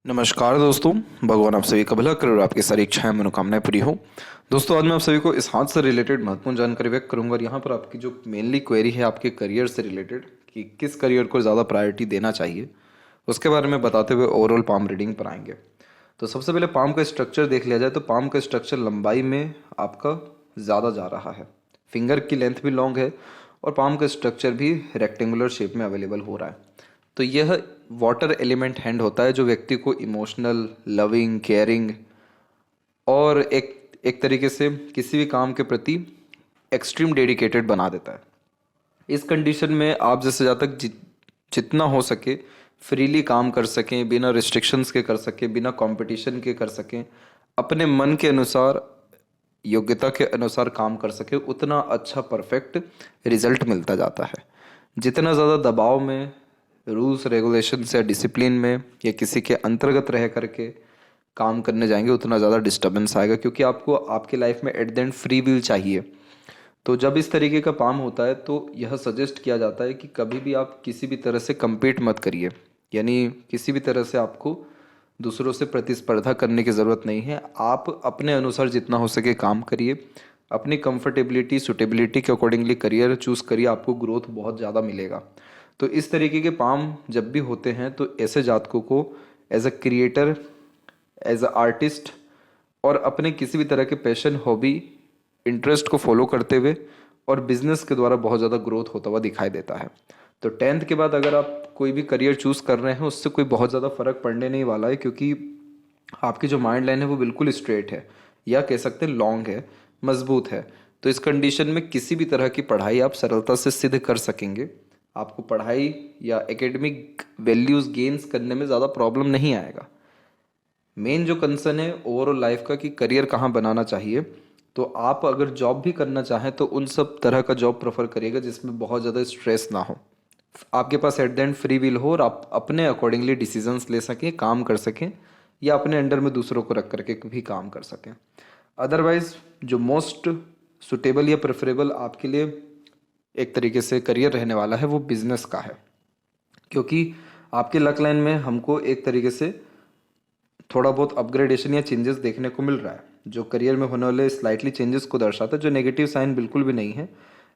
नमस्कार दोस्तों। भगवान आप सभी का भला करे और आपकी सारी इच्छाएं मनोकामनाएं पूरी हो। दोस्तों, आज मैं आप सभी को इस हाथ से रिलेटेड महत्वपूर्ण जानकारी व्यक्त करूंगा और यहाँ पर आपकी जो मेनली क्वेरी है आपके करियर से रिलेटेड कि किस करियर को ज़्यादा प्रायोरिटी देना चाहिए, उसके बारे में बताते हुए ओवरऑल पाम रीडिंग पर आएंगे। तो सबसे पहले पाम का स्ट्रक्चर देख लिया जाए तो पाम का स्ट्रक्चर लंबाई में आपका ज़्यादा जा रहा है, फिंगर की लेंथ भी लॉन्ग है और पाम का स्ट्रक्चर भी रेक्टेंगुलर शेप में अवेलेबल हो रहा है। तो यह वाटर एलिमेंट हैंड होता है जो व्यक्ति को इमोशनल, लविंग, केयरिंग और एक तरीके से किसी भी काम के प्रति एक्सट्रीम डेडिकेटेड बना देता है। इस कंडीशन में आप जैसे ज़्यादा तक जितना हो सके फ्रीली काम कर सकें, बिना रिस्ट्रिक्शंस के कर सकें, बिना कंपटीशन के कर सकें, अपने मन के अनुसार, योग्यता के अनुसार काम कर सके, उतना अच्छा परफेक्ट रिजल्ट मिलता जाता है। जितना ज़्यादा दबाव में, रूल्स रेगुलेशंस या डिसिप्लिन में या किसी के अंतर्गत रह करके काम करने जाएंगे उतना ज़्यादा डिस्टर्बेंस आएगा, क्योंकि आपको आपके लाइफ में eight the end free will चाहिए। तो जब इस तरीके का काम होता है तो यह सजेस्ट किया जाता है कि कभी भी आप किसी भी तरह से compete मत करिए, यानी किसी भी तरह से आपको दूसरों से प्रतिस्पर्धा करने की ज़रूरत नहीं है। आप अपने अनुसार जितना हो सके काम करिए, अपनी कंफर्टेबिलिटी सुटेबिलिटी के अकॉर्डिंगली करियर चूज़ करिए, आपको ग्रोथ बहुत ज़्यादा मिलेगा। तो इस तरीके के पाम जब भी होते हैं तो ऐसे जातकों को as a creator, as a artist और अपने किसी भी तरह के पैशन, हॉबी, इंटरेस्ट को फॉलो करते हुए और बिजनेस के द्वारा बहुत ज़्यादा ग्रोथ होता हुआ दिखाई देता है। तो 10th के बाद अगर आप कोई भी करियर चूज़ कर रहे हैं उससे कोई बहुत ज़्यादा फर्क पड़ने नहीं वाला है, क्योंकि आपकी जो माइंड लाइन है वो बिल्कुल स्ट्रेट है, या कह सकते हैं लॉन्ग है, मजबूत है। तो इस कंडीशन में किसी भी तरह की पढ़ाई आप सरलता से सिद्ध कर सकेंगे। आपको पढ़ाई या एकेडमिक वैल्यूज़ गेन्स करने में ज़्यादा प्रॉब्लम नहीं आएगा। मेन जो कंसर्न है ओवरऑल लाइफ का कि करियर कहाँ बनाना चाहिए, तो आप अगर जॉब भी करना चाहें तो उन सब तरह का जॉब प्रेफर करिएगा जिसमें बहुत ज़्यादा स्ट्रेस ना हो, आपके पास at the end free will हो और आप अपने अकॉर्डिंगली डिसीजंस ले सकें, काम कर सकें, या अपने अंडर में दूसरों को रख करके भी काम कर सकें। अदरवाइज जो मोस्ट सुटेबल या प्रेफरेबल आपके लिए एक तरीके से करियर रहने वाला है वो बिजनेस का है, क्योंकि आपके लक लाइन में हमको एक तरीके से थोड़ा बहुत अपग्रेडेशन या चेंजेस देखने को मिल रहा है, जो करियर में होने वाले स्लाइटली चेंजेस को दर्शाता है, जो नेगेटिव साइन बिल्कुल भी नहीं है।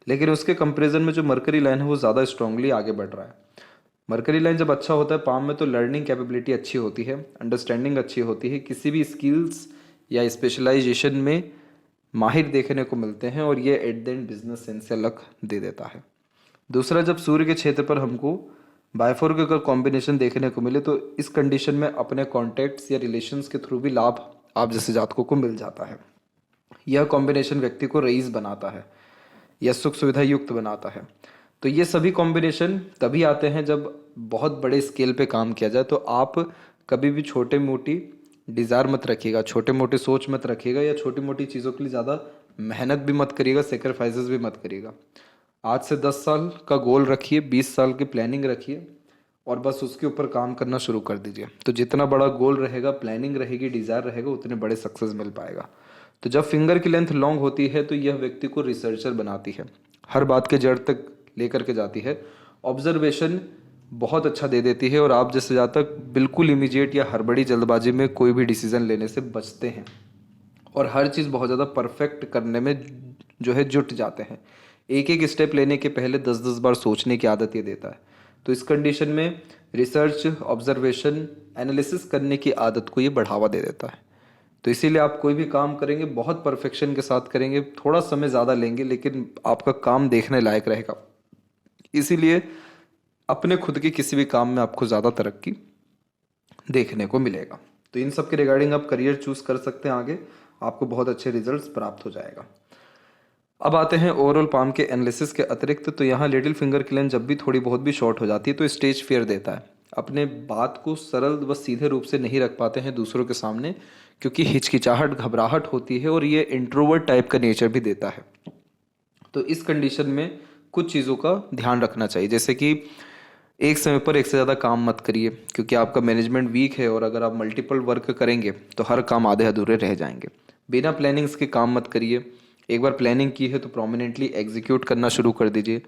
लेकिन उसके कंपैरिजन में जो मरकरी लाइन है वो ज़्यादा स्ट्रांगली आगे बढ़ रहा है। मरकरी लाइन जब अच्छा होता है पाम में तो लर्निंग कैपेबिलिटी अच्छी होती है, अंडरस्टैंडिंग अच्छी होती है, किसी भी स्किल्स या स्पेशलाइजेशन में माहिर देखने को मिलते हैं और ये eight the and business sense से लक दे देता है। दूसरा, जब सूर्य के क्षेत्र पर हमको बायफोर के अगर कॉम्बिनेशन देखने को मिले तो इस कंडीशन में अपने कॉन्टैक्ट्स या रिलेशंस के थ्रू भी लाभ आप जैसे जातकों को मिल जाता है। यह कॉम्बिनेशन व्यक्ति को रईस बनाता है या सुख सुविधा युक्त बनाता है। तो ये सभी कॉम्बिनेशन तभी आते हैं जब बहुत बड़े स्केल पे काम किया जाए। तो आप कभी भी छोटे मोटी डिज़ायर मत रखिएगा, छोटे मोटे सोच मत रखिएगा, या छोटी मोटी चीज़ों के लिए ज़्यादा मेहनत भी मत करिएगा, सेक्रीफाइसेस भी मत करिएगा। आज से 10 साल का गोल रखिए, 20 साल की प्लानिंग रखिए और बस उसके ऊपर काम करना शुरू कर दीजिए। तो जितना बड़ा गोल रहेगा, प्लानिंग रहेगी, डिज़ायर रहेगा, उतने बड़े सक्सेस मिल पाएगा। तो जब फिंगर की लेंथ लॉन्ग होती है तो यह व्यक्ति को रिसर्चर बनाती है, हर बात के जड़ तक लेकर के जाती है, ऑब्जर्वेशन बहुत अच्छा दे देती है और आप जैसे ज़्यादा तक बिल्कुल इमीडिएट या हड़बड़ी जल्दबाजी में कोई भी डिसीजन लेने से बचते हैं और हर चीज़ बहुत ज़्यादा परफेक्ट करने में जो है जुट जाते हैं। एक एक स्टेप लेने के पहले 10-10 बार सोचने की आदत ये देता है। तो इस कंडीशन में रिसर्च, ऑब्जर्वेशन, एनालिसिस करने की आदत को ये बढ़ावा दे देता है। तो इसीलिए आप कोई भी काम करेंगे बहुत परफेक्शन के साथ करेंगे, थोड़ा समय ज़्यादा लेंगे लेकिन आपका काम देखने लायक रहेगा। इसीलिए अपने खुद के किसी भी काम में आपको ज़्यादा तरक्की देखने को मिलेगा। तो इन सब के रिगार्डिंग आप करियर चूज़ कर सकते हैं, आगे आपको बहुत अच्छे रिजल्ट्स प्राप्त हो जाएगा। अब आते हैं ओवरऑल पाम के एनालिसिस के अतिरिक्त। तो यहाँ लिटिल फिंगर की लाइन जब भी थोड़ी बहुत भी शॉर्ट हो जाती है तो स्टेज फियर देता है, अपने बात को सरल व सीधे रूप से नहीं रख पाते हैं दूसरों के सामने, क्योंकि हिचकिचाहट, घबराहट होती है और ये इंट्रोवर्ट टाइप का नेचर भी देता है। तो इस कंडीशन में कुछ चीज़ों का ध्यान रखना चाहिए, जैसे कि एक समय पर एक से ज़्यादा काम मत करिए, क्योंकि आपका मैनेजमेंट वीक है और अगर आप मल्टीपल वर्क करेंगे तो हर काम आधे अधूरे रह जाएंगे। बिना प्लानिंग्स के काम मत करिए, एक बार प्लानिंग की है तो प्रोमिनेंटली एग्जीक्यूट करना शुरू कर दीजिए।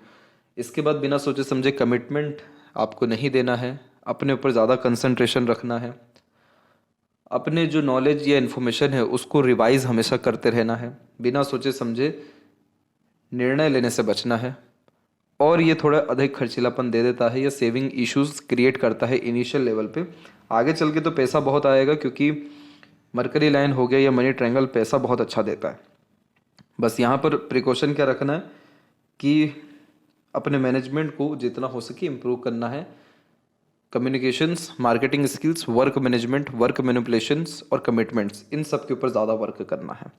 इसके बाद बिना सोचे समझे कमिटमेंट आपको नहीं देना है, अपने ऊपर ज़्यादा कंसंट्रेशन रखना है। अपने जो नॉलेज या इन्फॉर्मेशन है उसको रिवाइज हमेशा करते रहना है, बिना सोचे समझे निर्णय लेने से बचना है। और ये थोड़ा अधिक खर्चीलापन दे देता है या सेविंग इश्यूज क्रिएट करता है इनिशियल लेवल पे। आगे चल के तो पैसा बहुत आएगा, क्योंकि मरकरी लाइन हो गया या मनी ट्रायंगल पैसा बहुत अच्छा देता है। बस यहाँ पर प्रिकॉशन क्या रखना है कि अपने मैनेजमेंट को जितना हो सके इम्प्रूव करना है। Communications, marketing skills, work management, work manipulations और कमिटमेंट्स, इन सब के ऊपर ज़्यादा वर्क करना है।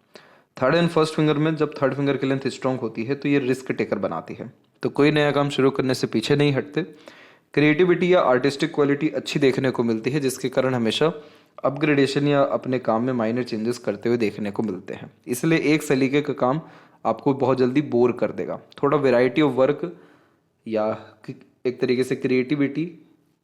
थर्ड एंड फर्स्ट फिंगर में जब थर्ड फिंगर की लेंथ स्ट्रांग होती है तो ये रिस्क टेकर बनाती है, तो कोई नया काम शुरू करने से पीछे नहीं हटते। क्रिएटिविटी या आर्टिस्टिक क्वालिटी अच्छी देखने को मिलती है, जिसके कारण हमेशा अपग्रेडेशन या अपने काम में माइनर चेंजेस करते हुए देखने को मिलते हैं। इसलिए एक सलीके का काम आपको बहुत जल्दी बोर कर देगा। थोड़ा वेराइटी ऑफ वर्क या एक तरीके से क्रिएटिविटी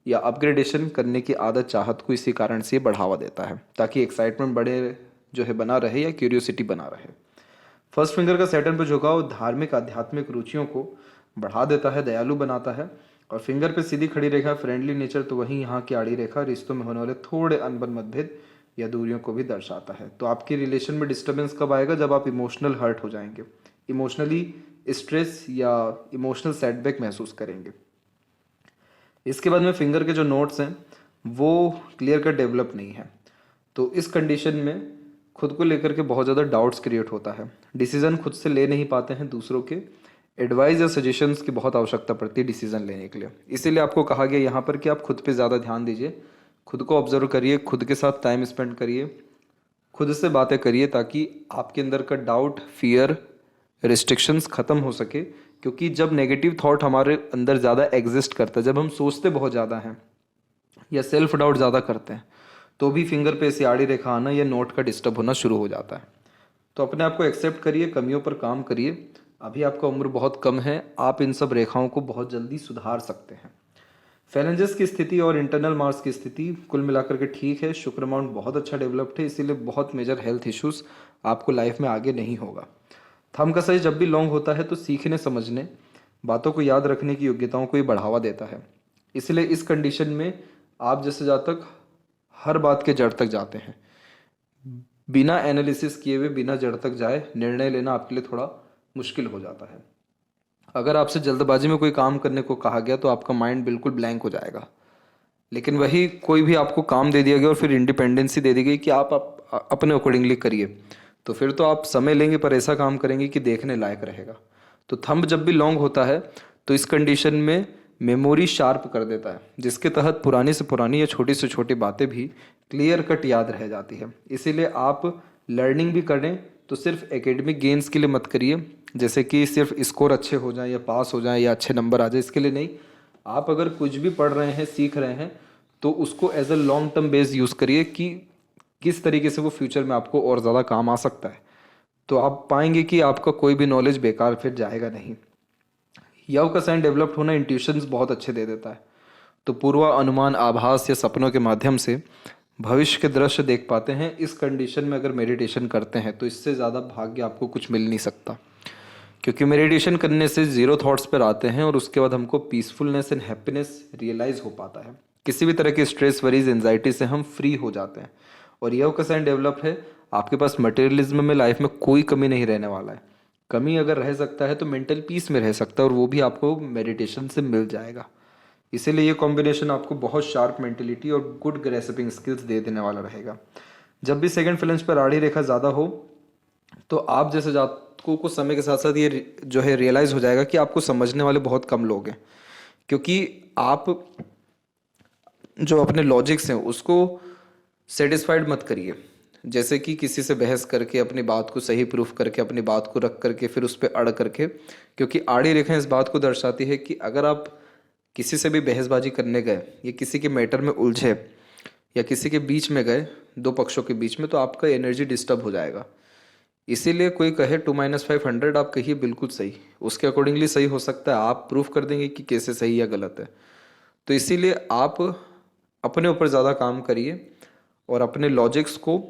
या अपग्रेडेशन करने की आदत चाहत को इसी कारण से बढ़ावा देता है, ताकि एक्साइटमेंट बढ़े जो है बना रहे या क्यूरियोसिटी बना रहे। फर्स्ट फिंगर का सैटर्न पर झुकाव धार्मिक आध्यात्मिक रुचियों को बढ़ा देता है, दयालु बनाता है। और फिंगर पे सीधी खड़ी रेखा फ्रेंडली नेचर, तो वहीं यहाँ की आड़ी रेखा रिश्तों में होने वाले थोड़े अनबन मतभेद या दूरियों को भी दर्शाता है। तो आपकी रिलेशन में डिस्टर्बेंस कब आएगा? जब आप इमोशनल हर्ट हो जाएंगे, इमोशनली स्ट्रेस या इमोशनल सेटबैक महसूस करेंगे। इसके बाद में फिंगर के जो नोट्स हैं वो क्लियर कट डेवलप नहीं है, तो इस कंडीशन में खुद को लेकर के बहुत ज़्यादा डाउट्स क्रिएट होता है। डिसीजन खुद से ले नहीं पाते हैं, दूसरों के एडवाइस या सजेशंस की बहुत आवश्यकता पड़ती है डिसीजन लेने के लिए। इसीलिए आपको कहा गया यहाँ पर कि आप खुद पे ज़्यादा ध्यान दीजिए, खुद को ऑब्जर्व करिए, खुद के साथ टाइम स्पेंड करिए, खुद से बातें करिए, ताकि आपके अंदर का डाउट, फियर, रिस्ट्रिक्शंस ख़त्म हो सके। क्योंकि जब नेगेटिव थॉट हमारे अंदर ज़्यादा एग्जिस्ट करता है, जब हम सोचते बहुत ज़्यादा हैं या सेल्फ डाउट ज़्यादा करते हैं, तो भी फिंगर पे ऐसी आड़ी रेखा आना या नोट का डिस्टर्ब होना शुरू हो जाता है। तो अपने आप को एक्सेप्ट करिए, कमियों पर काम करिए। अभी आपका उम्र बहुत कम है, आप इन सब रेखाओं को बहुत जल्दी सुधार सकते हैं। फैलेंजेस की स्थिति और इंटरनल मार्क्स की स्थिति कुल मिलाकर के ठीक है। शुक्र अमाउंट बहुत अच्छा डेवलप्ड है, इसीलिए बहुत मेजर हेल्थ इश्यूज आपको लाइफ में आगे नहीं होगा। थंब का साइज जब भी लॉन्ग होता है तो सीखने, समझने, बातों को याद रखने की योग्यताओं को ही बढ़ावा देता है। इसलिए इस कंडीशन में आप जैसे जातक हर बात के जड़ तक जाते हैं, बिना एनालिसिस किए हुए बिना जड़ तक जाए निर्णय लेना आपके लिए थोड़ा मुश्किल हो जाता है। अगर आपसे जल्दबाजी में कोई काम करने को कहा गया तो आपका माइंड बिल्कुल ब्लैंक हो जाएगा। लेकिन वही कोई भी आपको काम दे दिया गया और फिर इंडिपेंडेंसी दे दी गई कि आप अपने अकॉर्डिंगली करिए, तो फिर तो आप समय लेंगे पर ऐसा काम करेंगे कि देखने लायक रहेगा। तो थंब जब भी लॉन्ग होता है तो इस कंडीशन में मेमोरी शार्प कर देता है, जिसके तहत पुरानी से पुरानी या छोटी से छोटी बातें भी क्लियर कट याद रह जाती है। इसीलिए आप लर्निंग भी करें तो सिर्फ एकेडमिक गेन्स के लिए मत करिए, जैसे कि सिर्फ स्कोर अच्छे हो जाएं या पास हो जाएं या अच्छे नंबर आ जाए, इसके लिए नहीं। आप अगर कुछ भी पढ़ रहे हैं, सीख रहे हैं, तो उसको as a long term base use करिए कि किस तरीके से वो फ्यूचर में आपको और ज़्यादा काम आ सकता है। तो आप पाएंगे कि आपका कोई भी नॉलेज बेकार फिर जाएगा नहीं। यव का साइन डेवलप्ड होना इंट्यूशंस बहुत अच्छे दे देता है, तो पूर्वा अनुमान, आभास या सपनों के माध्यम से भविष्य के दृश्य देख पाते हैं। इस कंडीशन में अगर मेडिटेशन करते हैं तो इससे ज़्यादा भाग्य आपको कुछ मिल नहीं सकता, क्योंकि मेडिटेशन करने से जीरो थॉट्स पर आते हैं और उसके बाद हमको पीसफुलनेस एंड हैप्पीनेस रियलाइज हो पाता है। किसी भी तरह के स्ट्रेस, वरीज, एंजाइटी से हम फ्री हो जाते हैं। और यह का साइन डेवलप है, आपके पास मटेरियलिज्म में लाइफ में कोई कमी नहीं रहने वाला है। कमी अगर रह सकता है तो मेंटल पीस में रह सकता है, और वो भी आपको मेडिटेशन से मिल जाएगा। इसीलिए ये कॉम्बिनेशन आपको बहुत शार्प मेंटेलिटी और गुड ग्रेस्पिंग स्किल्स दे देने वाला रहेगा। जब भी सेकंड फ्लेंज पर आड़ी रेखा ज़्यादा हो तो आप जैसे जातकों को समय के साथ साथ ये जो है रियलाइज़ हो जाएगा कि आपको समझने वाले बहुत कम लोग हैं, क्योंकि आप जो अपने लॉजिक्स हैं उसको सेटिस्फाइड मत करिए। जैसे कि किसी से बहस करके अपनी बात को सही प्रूफ करके अपनी बात को रख करके फिर उस पर अड़ करके, क्योंकि आड़ी रेखाएं इस बात को दर्शाती है कि अगर आप किसी से भी बहसबाजी करने गए या किसी के मैटर में उलझे या किसी के बीच में गए, दो पक्षों के बीच में, तो आपका एनर्जी डिस्टर्ब हो जाएगा। इसीलिए कोई कहे 2-500 आप कहिए बिल्कुल सही, उसके अकॉर्डिंगली सही हो सकता है, आप प्रूफ कर देंगे कि कैसे सही या गलत है। तो इसीलिए आप अपने ऊपर ज़्यादा काम करिए और अपने लॉजिक्स को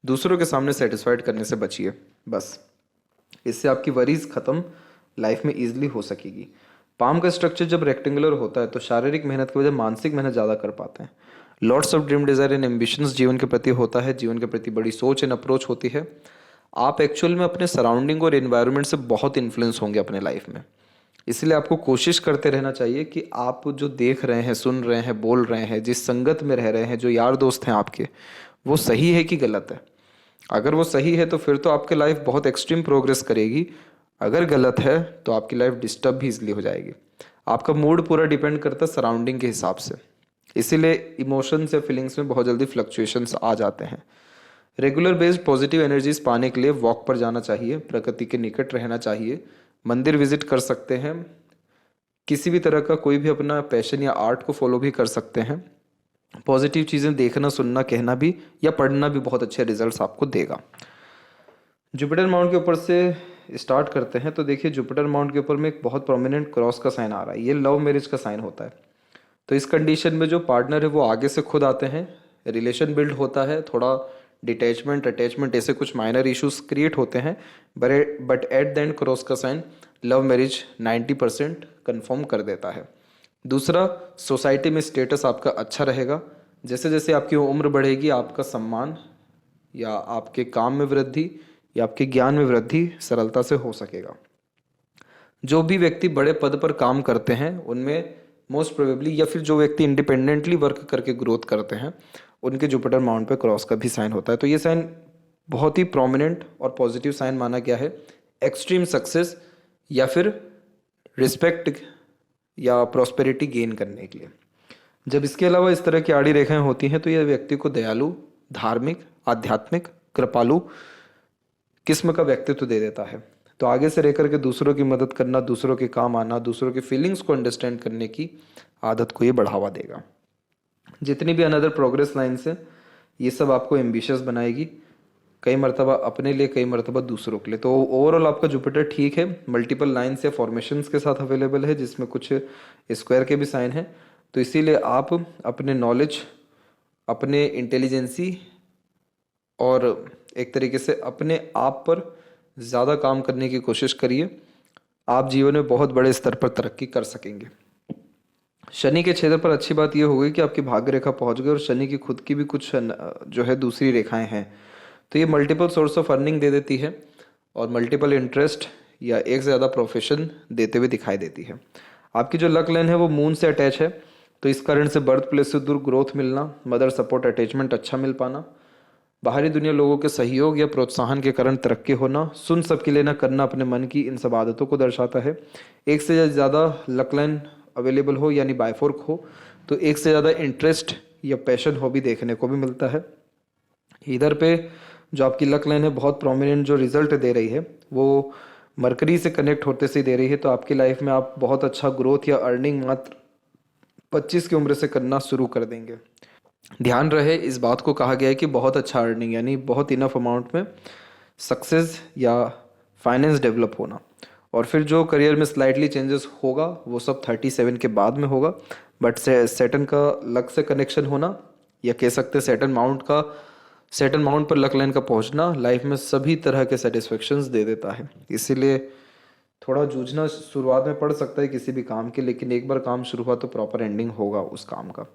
दूसरों के सामने सेटिस्फाइड करने से बचिए। बस इससे आपकी वरीज ख़त्म लाइफ में ईजिली हो सकेगी। पाम का स्ट्रक्चर जब रेक्टेंगुलर होता है तो शारीरिक मेहनत की वजह मानसिक मेहनत ज़्यादा कर पाते हैं। Lots of dream desire and ambitions जीवन के प्रति होता है, जीवन के प्रति बड़ी सोच एंड अप्रोच होती है। आप एक्चुअल में अपने सराउंडिंग और एनवायरनमेंट से बहुत इन्फ्लुएंस होंगे अपने लाइफ में। इसलिए आपको कोशिश करते रहना चाहिए कि आप जो देख रहे हैं, सुन रहे हैं, बोल रहे हैं, जिस संगत में रह रहे हैं, जो यार दोस्त हैं आपके, वो सही है कि गलत है। अगर वो सही है तो फिर तो आपकी लाइफ बहुत एक्सट्रीम प्रोग्रेस करेगी। अगर गलत है तो आपकी लाइफ डिस्टर्ब भी इजली हो जाएगी। आपका मूड पूरा डिपेंड करता है सराउंडिंग के हिसाब से। इसीलिए इमोशंस या फीलिंग्स में बहुत जल्दी फ्लक्चुएशंस आ जाते हैं। रेगुलर बेस्ड पॉजिटिव एनर्जीज पाने के लिए वॉक पर जाना चाहिए, प्रकृति के निकट रहना चाहिए, मंदिर विजिट कर सकते हैं, किसी भी तरह का कोई भी अपना पैशन या आर्ट को फॉलो भी कर सकते हैं। पॉजिटिव चीज़ें देखना, सुनना, कहना भी या पढ़ना भी बहुत अच्छे रिजल्ट्स आपको देगा। जुपिटर माउंट के ऊपर से स्टार्ट करते हैं तो देखिए, जुपिटर माउंट के ऊपर में एक बहुत प्रोमिनेंट क्रॉस का साइन आ रहा है। ये लव मैरिज का साइन होता है। तो इस कंडीशन में जो पार्टनर है वो आगे से खुद आते हैं, रिलेशन बिल्ड होता है, थोड़ा डिटैचमेंट, अटैचमेंट, ऐसे कुछ माइनर इश्यूज क्रिएट होते हैं। But at the and cross का साइन लव मैरिज 90% कन्फर्म कर देता है। दूसरा, सोसाइटी में स्टेटस आपका अच्छा रहेगा। जैसे जैसे आपकी उम्र बढ़ेगी, आपका सम्मान या आपके काम में वृद्धि या आपके ज्ञान में वृद्धि सरलता से हो सकेगा। जो भी व्यक्ति बड़े पद पर काम करते हैं उनमें मोस्ट प्रोबेबली, या फिर जो व्यक्ति इंडिपेंडेंटली वर्क करके ग्रोथ करते हैं, उनके जुपिटर माउंट पे क्रॉस का भी साइन होता है। तो ये साइन बहुत ही प्रोमिनेंट और पॉजिटिव साइन माना गया है एक्सट्रीम सक्सेस या फिर रिस्पेक्ट या प्रॉस्पेरिटी गेन करने के लिए। जब इसके अलावा इस तरह की आड़ी रेखाएं होती हैं तो यह व्यक्ति को दयालु, धार्मिक, आध्यात्मिक, कृपालु किस्म का व्यक्तित्व दे देता है। तो आगे से रह करके दूसरों की मदद करना, दूसरों के काम आना, दूसरों की फीलिंग्स को अंडरस्टैंड करने की आदत को ये बढ़ावा देगा। जितनी भी अनदर प्रोग्रेस लाइन्स है, ये सब आपको एम्बिशियस बनाएगी, कई मरतबा अपने लिए, कई मरतबा दूसरों के लिए। तो ओवरऑल आपका जुपिटर ठीक है, मल्टीपल लाइन्स या फॉर्मेशंस के साथ अवेलेबल है, जिसमें कुछ स्क्वायर के भी साइन हैं। तो इसीलिए आप अपने नॉलेज, अपने इंटेलिजेंसी और एक तरीके से अपने आप पर ज़्यादा काम करने की कोशिश करिए। आप जीवन में बहुत बड़े स्तर पर तरक्की कर सकेंगे। शनि के क्षेत्र पर अच्छी बात यह होगी कि आपकी भाग्य रेखा पहुंच गई और शनि की खुद की भी कुछ जो है दूसरी रेखाएं हैं। तो ये मल्टीपल सोर्स ऑफ अर्निंग दे देती है और मल्टीपल इंटरेस्ट या एक से ज़्यादा प्रोफेशन देते हुए दिखाई देती है। आपकी जो लक लाइन है वो मून से अटैच है, तो इस कारण से बर्थ प्लेस से दूर ग्रोथ मिलना, मदर सपोर्ट, अटैचमेंट अच्छा मिल पाना, बाहरी दुनिया लोगों के सहयोग या प्रोत्साहन के कारण तरक्की होना, सुन सबके लेना करना अपने मन की, इन सब आदतों को दर्शाता है। एक से ज़्यादा लक लाइन अवेलेबल हो यानी बायफोर्क हो तो एक से ज़्यादा इंटरेस्ट या पैशन हो भी देखने को भी मिलता है। इधर पे जो आपकी लक लाइन है बहुत प्रोमिनेंट जो रिजल्ट दे रही है वो मरकरी से कनेक्ट होते से दे रही है। तो आपकी लाइफ में आप बहुत अच्छा ग्रोथ या अर्निंग मात्र 25 की उम्र से करना शुरू कर देंगे। ध्यान रहे, इस बात को कहा गया है कि बहुत अच्छा अर्निंग यानी बहुत इनफ अमाउंट में सक्सेस या फाइनेंस डेवलप होना। और फिर जो करियर में स्लाइटली चेंजेस होगा वो सब 37 के बाद में होगा। बट सैटर्न का लक से कनेक्शन होना, या कह सकते हैं सैटर्न माउंट पर लक लाइन का पहुंचना लाइफ में सभी तरह के सेटिस्फेक्शंस दे देता है। इसीलिए थोड़ा जूझना शुरुआत में पड़ सकता है किसी भी काम के, लेकिन एक बार काम शुरू हुआ तो प्रॉपर एंडिंग होगा उस काम का।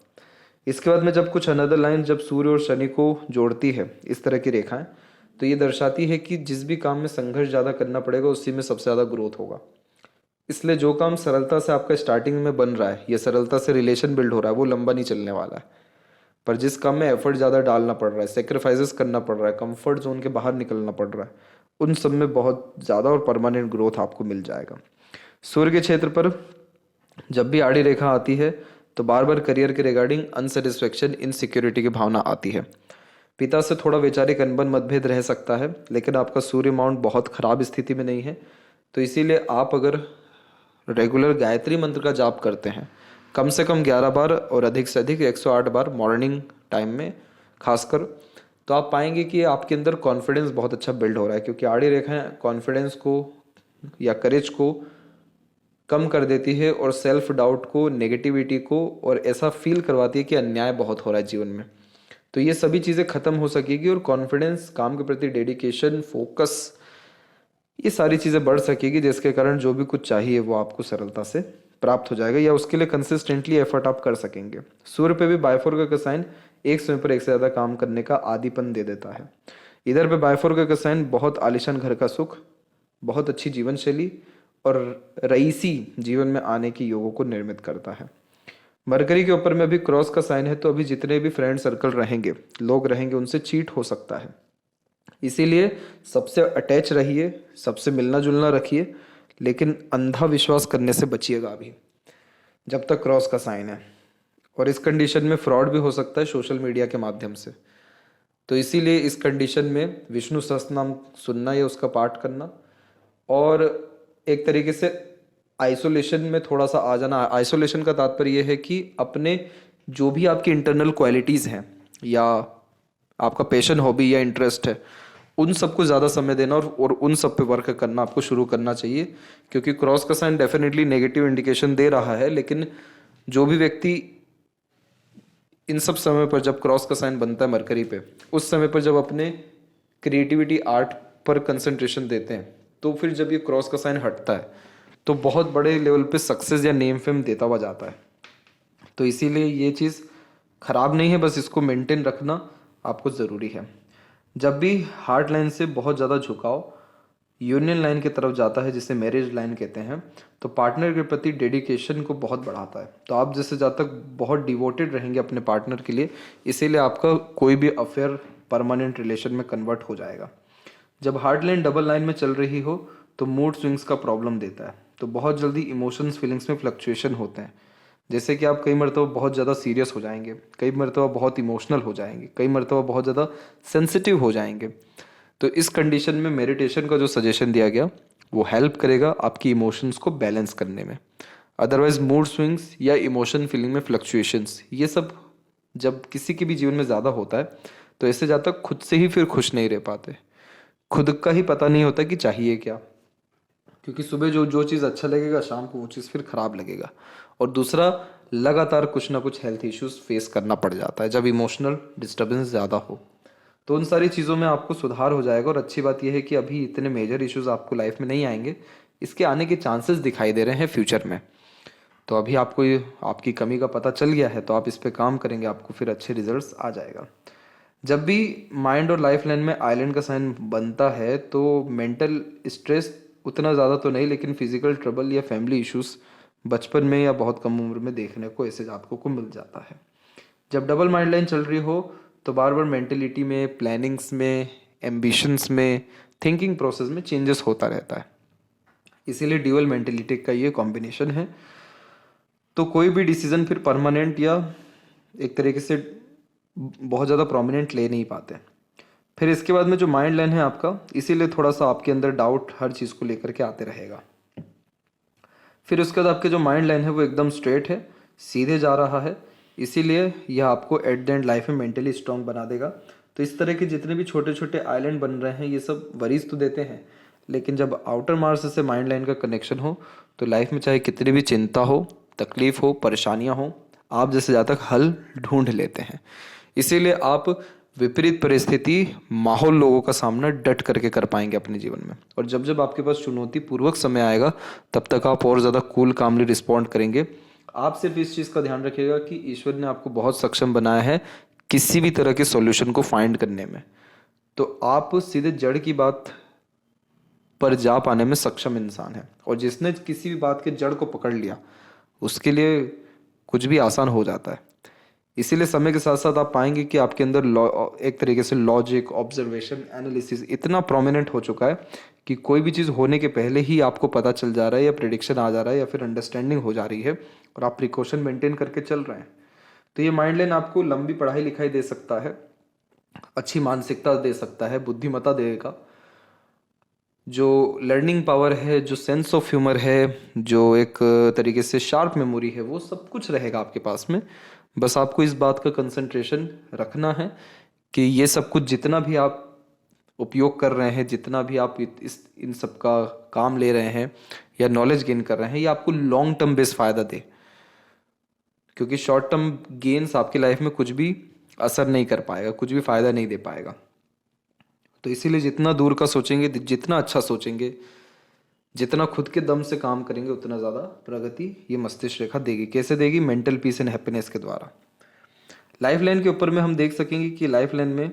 इसके बाद में जब कुछ अनदर लाइन जब सूर्य और शनि को जोड़ती है इस तरह की रेखाएं, तो ये दर्शाती है कि जिस भी काम में संघर्ष ज़्यादा करना पड़ेगा उसी में सबसे ज़्यादा ग्रोथ होगा। इसलिए जो काम सरलता से आपका स्टार्टिंग में बन रहा है या सरलता से रिलेशन बिल्ड हो रहा है वो लंबा नहीं चलने वाला है। पर जिस काम में एफर्ट ज़्यादा डालना पड़ रहा है, सेक्रीफाइसेस करना पड़ रहा है, कंफर्ट जोन के बाहर निकलना पड़ रहा है, उन सब में बहुत ज़्यादा और परमानेंट ग्रोथ आपको मिल जाएगा। सूर्य के क्षेत्र पर जब भी आड़ी रेखा आती है तो बार बार करियर के रिगार्डिंग अनसेटिस्फेक्शन, इनसिक्योरिटी की भावना आती है। पिता से थोड़ा वैचारिक अनबन, मतभेद रह सकता है, लेकिन आपका सूर्य माउंट बहुत खराब स्थिति में नहीं है। तो इसीलिए आप अगर रेगुलर गायत्री मंत्र का जाप करते हैं कम से कम 11 बार और अधिक से अधिक 108 बार मॉर्निंग टाइम में खासकर, तो आप पाएंगे कि आपके अंदर कॉन्फिडेंस बहुत अच्छा बिल्ड हो रहा है। क्योंकि आड़ी रेखाएं कॉन्फिडेंस को या करेज को कम कर देती है और सेल्फ डाउट को, नेगेटिविटी को, और ऐसा फील करवाती है कि अन्याय बहुत हो रहा है जीवन में। तो ये सभी चीज़ें खत्म हो सकेगी और कॉन्फिडेंस, काम के प्रति डेडिकेशन, फोकस, ये सारी चीज़ें बढ़ सकेगी, जिसके कारण जो भी कुछ चाहिए वो आपको सरलता से प्राप्त हो जाएगा, या उसके लिए कंसिस्टेंटली एफर्ट आप कर सकेंगे। सूर्य पे भी बायफोर्क का साइन एक समय पर एक से ज़्यादा काम करने का आदीपन दे देता है। इधर पे बायफोर्क का साइन बहुत आलीशान घर का सुख, बहुत अच्छी जीवन शैली और रईसी जीवन में आने की योगों को निर्मित करता है। मरकरी के ऊपर में अभी क्रॉस का साइन है, तो अभी जितने भी फ्रेंड सर्कल रहेंगे, लोग रहेंगे, उनसे चीट हो सकता है। इसीलिए सबसे अटैच रहिए, सबसे मिलना जुलना रखिए, लेकिन अंधा विश्वास करने से बचिएगा अभी जब तक क्रॉस का साइन है। और इस कंडीशन में फ्रॉड भी हो सकता है सोशल मीडिया के माध्यम से। तो इसीलिए इस कंडीशन में विष्णु सहस्त्रनाम सुनना या उसका पाठ करना, और एक तरीके से आइसोलेशन में थोड़ा सा आ जाना। आइसोलेशन का तात्पर्य यह है कि अपने जो भी आपकी इंटरनल क्वालिटीज़ हैं या आपका पैशन, हॉबी या इंटरेस्ट है, उन सबको ज़्यादा समय देना और उन सब पे वर्क करना आपको शुरू करना चाहिए। क्योंकि क्रॉस का साइन डेफिनेटली नेगेटिव इंडिकेशन दे रहा है, लेकिन जो भी व्यक्ति इन सब समय पर, जब क्रॉस का साइन बनता है मरकरी पे, उस समय पर जब अपने क्रिएटिविटी, आर्ट पर कंसंट्रेशन देते हैं, तो फिर जब ये क्रॉस का साइन हटता है तो बहुत बड़े लेवल पे सक्सेस या नेम फेम देता हुआ जाता है। तो इसीलिए ये चीज़ खराब नहीं है, बस इसको मेंटेन रखना आपको ज़रूरी है। जब भी हार्ट लाइन से बहुत ज़्यादा झुकाव यूनियन लाइन की तरफ जाता है, जिसे मैरिज लाइन कहते हैं, तो पार्टनर के प्रति डेडिकेशन को बहुत बढ़ाता है। तो आप जैसे जब तक बहुत डिवोटेड रहेंगे अपने पार्टनर के लिए, इसीलिए आपका कोई भी अफेयर परमानेंट रिलेशन में कन्वर्ट हो जाएगा। जब हार्ट लाइन डबल लाइन में चल रही हो तो मूड स्विंग्स का प्रॉब्लम देता है। तो बहुत जल्दी इमोशंस, फीलिंग्स में फ्लक्चुएशन होते हैं। जैसे कि आप कई मरतबा बहुत ज़्यादा सीरियस हो जाएंगे, कई मरतबा बहुत इमोशनल हो जाएंगे, कई मरतबा बहुत ज़्यादा सेंसिटिव हो जाएंगे। तो इस कंडीशन में मेडिटेशन का जो सजेशन दिया गया वो हेल्प करेगा आपकी इमोशंस को बैलेंस करने में। अदरवाइज मूड स्विंग्स या इमोशन फीलिंग में फ्लक्चुएशंस, ये सब जब किसी के भी जीवन में ज़्यादा होता है तो इससे ज़्यादा खुद से ही फिर खुश नहीं रह पाते। खुद का ही पता नहीं होता कि चाहिए क्या, क्योंकि सुबह जो जो चीज़ अच्छा लगेगा, शाम को वो चीज़ फिर ख़राब लगेगा। और दूसरा, लगातार कुछ ना कुछ हेल्थ इश्यूज फेस करना पड़ जाता है जब इमोशनल डिस्टर्बेंस ज़्यादा हो। तो उन सारी चीज़ों में आपको सुधार हो जाएगा। और अच्छी बात यह है कि अभी इतने मेजर इश्यूज आपको लाइफ में नहीं आएंगे, इसके आने के चांसेस दिखाई दे रहे हैं फ्यूचर में। तो अभी आपको ये आपकी कमी का पता चल गया है, तो आप इस पे काम करेंगे, आपको फिर अच्छे रिजल्ट्स आ जाएगा। जब भी माइंड और लाइफ लाइन में आइलैंड का साइन बनता है तो मेंटल स्ट्रेस उतना ज़्यादा तो नहीं, लेकिन फिजिकल ट्रबल या फैमिली इश्यूज बचपन में या बहुत कम उम्र में देखने को ऐसे जातकों को मिल जाता है। जब डबल माइंड लाइन चल रही हो तो बार बार मेंटेलिटी में, प्लानिंग्स में, एम्बिशंस में, थिंकिंग प्रोसेस में चेंजेस होता रहता है। इसीलिए ड्यूअल मेंटेलिटी का ये कॉम्बिनेशन है। तो कोई भी डिसीजन फिर परमानेंट या एक तरीके से बहुत ज़्यादा प्रोमिनेंट ले नहीं पाते। फिर इसके बाद में जो माइंड लाइन है आपका, इसीलिए थोड़ा सा आपके अंदर डाउट हर चीज़ को लेकर के आते रहेगा। फिर उसके बाद आपके जो माइंड लाइन है वो एकदम स्ट्रेट है, सीधे जा रहा है, इसीलिए यह आपको एट द एंड लाइफ में मेंटली स्ट्रांग बना देगा। तो इस तरह के जितने भी छोटे छोटे आइलैंड बन रहे हैं, ये सब वरीज तो देते हैं, लेकिन जब आउटर मार्स से माइंड लाइन का कनेक्शन हो तो लाइफ में चाहे कितनी भी चिंता हो, तकलीफ हो, परेशानियां हो, आप जैसे ज़्यादा हल ढूंढ लेते हैं। इसीलिए आप विपरीत परिस्थिति, माहौल, लोगों का सामना डट करके कर पाएंगे अपने जीवन में। और जब जब आपके पास चुनौतीपूर्वक समय आएगा, तब तक आप और ज़्यादा कूल कामली रिस्पॉन्ड करेंगे। आप सिर्फ इस चीज़ का ध्यान रखिएगा कि ईश्वर ने आपको बहुत सक्षम बनाया है किसी भी तरह के सॉल्यूशन को फाइंड करने में। तो आप सीधे जड़ की बात पर जा पाने में सक्षम इंसान है। और जिसने किसी भी बात के जड़ को पकड़ लिया, उसके लिए कुछ भी आसान हो जाता है। इसीलिए समय के साथ साथ आप पाएंगे कि आपके अंदर एक तरीके से लॉजिक, ऑब्जर्वेशन, एनालिसिस इतना प्रोमिनेंट हो चुका है कि कोई भी चीज़ होने के पहले ही आपको पता चल जा रहा है, या प्रिडिक्शन आ जा रहा है, या फिर अंडरस्टैंडिंग हो जा रही है, और आप प्रिकॉशन मेंटेन करके चल रहे हैं। तो ये माइंड लाइन आपको लंबी पढ़ाई लिखाई दे सकता है, अच्छी मानसिकता दे सकता है, बुद्धिमत्ता देगा, जो लर्निंग पावर है, जो सेंस ऑफ ह्यूमर है, जो एक तरीके से शार्प मेमोरी है, वो सब कुछ रहेगा आपके पास में। बस आपको इस बात का कंसंट्रेशन रखना है कि ये सब कुछ जितना भी आप उपयोग कर रहे हैं, जितना भी आप इन सब का काम ले रहे हैं या नॉलेज गेन कर रहे हैं, ये आपको लॉन्ग टर्म बेस फ़ायदा दे। क्योंकि शॉर्ट टर्म गेन्स आपकी लाइफ में कुछ भी असर नहीं कर पाएगा, कुछ भी फ़ायदा नहीं दे पाएगा। तो इसीलिए जितना दूर का सोचेंगे, जितना अच्छा सोचेंगे, जितना खुद के दम से काम करेंगे उतना ज़्यादा प्रगति ये मस्तिष्क रेखा देगी। कैसे देगी? मेंटल पीस एंड हैप्पीनेस के द्वारा। लाइफ लाइन के ऊपर में हम देख सकेंगे कि लाइफ लाइन में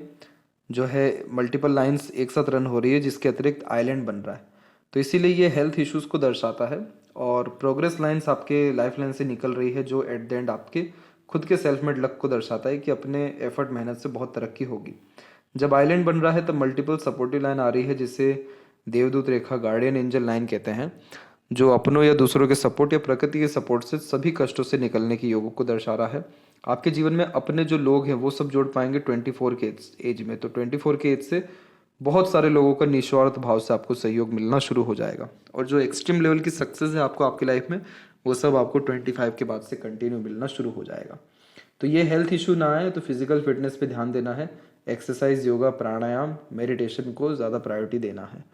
जो है मल्टीपल लाइंस एक साथ रन हो रही है, जिसके अतिरिक्त आइलैंड बन रहा है, तो इसीलिए ये हेल्थ इश्यूज को दर्शाता है। और प्रोग्रेस लाइंस आपके लाइफ लाइन से निकल रही है, जो एट द एंड आपके खुद के सेल्फ मेड लक को दर्शाता है कि अपने एफर्ट मेहनत से बहुत तरक्की होगी। जब आइलैंड बन रहा है तब मल्टीपल सपोर्टिव लाइन आ रही है, जिसे देवदूत रेखा, गार्डियन एंजल लाइन कहते हैं, जो अपनों या दूसरों के सपोर्ट या प्रकृति के सपोर्ट से सभी कष्टों से निकलने के योगों को दर्शा रहा है। आपके जीवन में अपने जो लोग हैं वो सब जोड़ पाएंगे 24 के एज में। तो 24 के एज से बहुत सारे लोगों का निस्वार्थ भाव से आपको सहयोग मिलना शुरू हो जाएगा, और जो एक्सट्रीम लेवल की सक्सेस है आपको आपकी लाइफ में, वो सब आपको 25 के बाद से कंटिन्यू मिलना शुरू हो जाएगा। तो ये हेल्थ इशू ना आए तो फिजिकल फिटनेस पे ध्यान देना है, एक्सरसाइज, योगा, प्राणायाम, मेडिटेशन को ज़्यादा प्रायोरिटी देना है।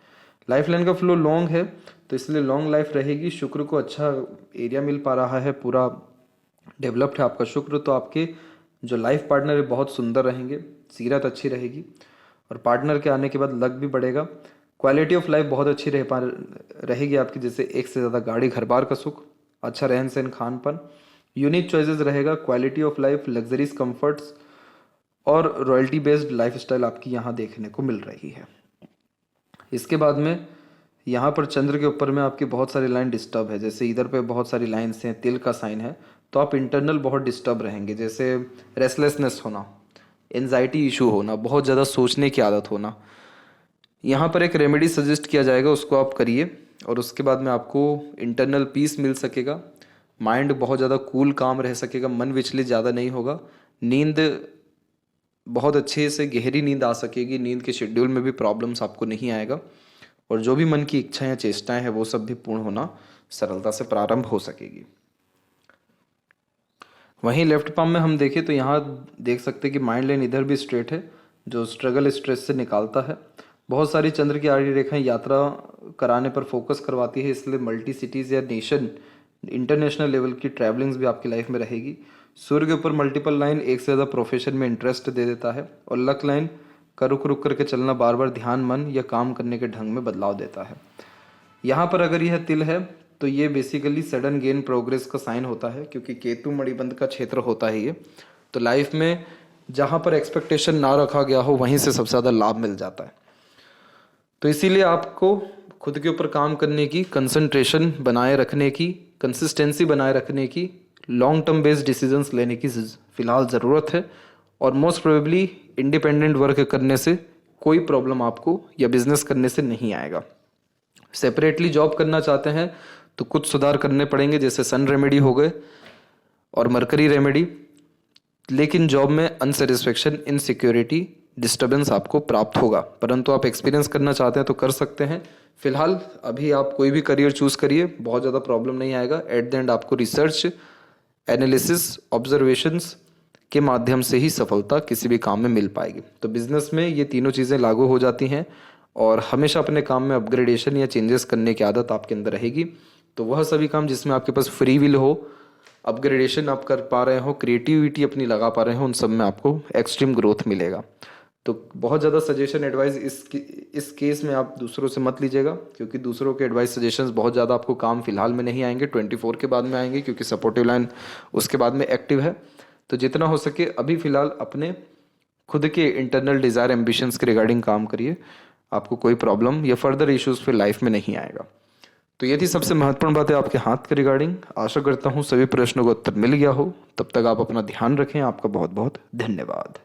लाइफ लाइन का फ्लो लॉन्ग है तो इसलिए लॉन्ग लाइफ रहेगी। शुक्र को अच्छा एरिया मिल पा रहा है, पूरा डेवलप्ड है आपका शुक्र, तो आपके जो लाइफ पार्टनर है बहुत सुंदर रहेंगे, सीरत अच्छी रहेगी, और पार्टनर के आने के बाद लक भी बढ़ेगा। क्वालिटी ऑफ लाइफ बहुत अच्छी रहेगी आपकी, जैसे एक से ज़्यादा गाड़ी, घर बार का सुख, अच्छा रहन सहन, खान पान, यूनिक चॉइसेस रहेगा, quality of life, luxuries, comforts और रॉयल्टी बेस्ड लाइफस्टाइल आपकी यहाँ देखने को मिल रही है। इसके बाद में यहाँ पर चंद्र के ऊपर में आपकी बहुत सारी लाइन डिस्टर्ब है, जैसे इधर पे बहुत सारी लाइन्स हैं, तिल का साइन है, तो आप इंटरनल बहुत डिस्टर्ब रहेंगे, जैसे रेस्टलेसनेस होना, एनजाइटी इशू होना, बहुत ज़्यादा सोचने की आदत होना। यहाँ पर एक रेमेडी सजेस्ट किया जाएगा, उसको आप करिए और उसके बाद में आपको इंटरनल पीस मिल सकेगा, माइंड बहुत ज़्यादा कूल काम रह सकेगा, मन विचलित ज़्यादा नहीं होगा, नींद बहुत अच्छे से गहरी नींद आ सकेगी, नींद के शेड्यूल में भी प्रॉब्लम्स आपको नहीं आएगा, और जो भी मन की इच्छाएं या चेष्टाएं हैं वो सब भी पूर्ण होना सरलता से प्रारंभ हो सकेगी। वहीं लेफ्ट पाम में हम देखें तो यहाँ देख सकते हैं कि माइंड लाइन इधर भी स्ट्रेट है, जो स्ट्रगल स्ट्रेस से निकालता है। बहुत सारी चंद्र की आड़ी रेखाएं यात्रा कराने पर फोकस करवाती है, इसलिए मल्टी सिटीज़ या नेशन, इंटरनेशनल लेवल की ट्रैवलिंग्स भी आपकी लाइफ में रहेगी। सूर्य के ऊपर मल्टीपल लाइन एक से ज़्यादा प्रोफेशन में इंटरेस्ट दे देता है, और लक लाइन का रुक रुक करके चलना, बार बार ध्यान, मन या काम करने के ढंग में बदलाव देता है। यहाँ पर अगर यह तिल है तो ये बेसिकली सडन गेन प्रोग्रेस का साइन होता है, क्योंकि केतु मणिबंध का क्षेत्र होता है ये। तो लाइफ में जहाँ पर एक्सपेक्टेशन ना रखा गया हो वहीं से सबसे ज़्यादा लाभ मिल जाता है। तो इसीलिए आपको खुद के ऊपर काम करने की, कंसंट्रेशन बनाए रखने की, कंसिस्टेंसी बनाए रखने की, लॉन्ग टर्म बेस्ड डिसीजंस लेने की फिलहाल ज़रूरत है, और मोस्ट प्रोबेबली इंडिपेंडेंट वर्क करने से कोई प्रॉब्लम आपको या बिजनेस करने से नहीं आएगा। सेपरेटली जॉब करना चाहते हैं तो कुछ सुधार करने पड़ेंगे, जैसे सन रेमेडी हो गए और मरकरी रेमेडी, लेकिन जॉब में अनसेटिस्फेक्शन, इनसिक्योरिटी, डिस्टर्बेंस आपको प्राप्त होगा, परंतु आप एक्सपीरियंस करना चाहते हैं तो कर सकते हैं। फिलहाल अभी आप कोई भी करियर चूज करिए, बहुत ज़्यादा प्रॉब्लम नहीं आएगा। एट द एंड आपको रिसर्च, एनालिसिस, ऑब्जर्वेशंस के माध्यम से ही सफलता किसी भी काम में मिल पाएगी। तो बिजनेस में ये तीनों चीज़ें लागू हो जाती हैं, और हमेशा अपने काम में अपग्रेडेशन या चेंजेस करने की आदत आपके अंदर रहेगी। तो वह सभी काम जिसमें आपके पास फ्री विल हो, अपग्रेडेशन आप कर पा रहे हो, क्रिएटिविटी अपनी लगा पा रहे हो, उन सब में आपको एक्सट्रीम ग्रोथ मिलेगा। तो बहुत ज़्यादा सजेशन, एडवाइस इस केस में आप दूसरों से मत लीजिएगा, क्योंकि दूसरों के एडवाइस, सजेशंस बहुत ज़्यादा आपको काम फिलहाल में नहीं आएंगे, 24 के बाद में आएंगे, क्योंकि सपोर्टिव लाइन उसके बाद में एक्टिव है। तो जितना हो सके अभी फ़िलहाल अपने खुद के इंटरनल डिज़ायर, एम्बिशंस के रिगार्डिंग काम करिए, आपको कोई प्रॉब्लम या फर्दर इश्यूज़ फिर लाइफ में नहीं आएगा। तो ये थी सबसे महत्वपूर्ण बात है आपके हाथ के रिगार्डिंग। आशा करता हूँ सभी प्रश्नों का उत्तर मिल गया हो। तब तक आप अपना ध्यान रखें। आपका बहुत बहुत धन्यवाद।